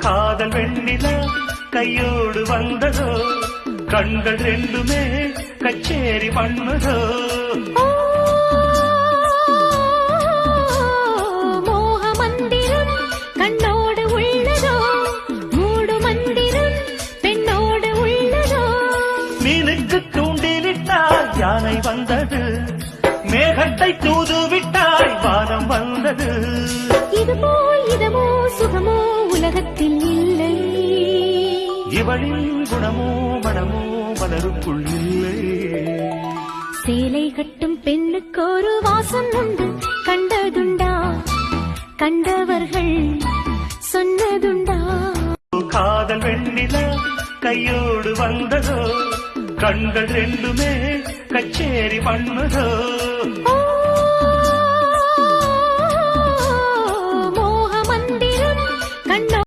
காதல் வெண்ணிலா கையோடு வந்ததோ கண்கள் ரெண்டுமே கச்சேரி பண்ணுதோ மோக மந்திரம் கண்ணோடு உள்ளதோ மூடு மந்திரம் பெண்ணோடு உள்ளதோ மீனுக்கு தூண்டிலிட்டால் யானை வந்தது மேகத்தை தூதுவிட்டால் வானம் வந்தது இதுவோ இதமோ சுகமோ உலகத்தில் இல்லை இவளின் குணமோ மனமோ மலருக்குள் இல்லை சேலை கட்டும் பெண்ணுக்கு ஒரு வாசம் உண்டு கண்டதுண்டா கண்டவர்கள் சொன்னதுண்டா காதல் வெண்ணிலா கையோடு வந்ததோ கண்கள் ரெண்டுமே கச்சேரி பண்ணுதோ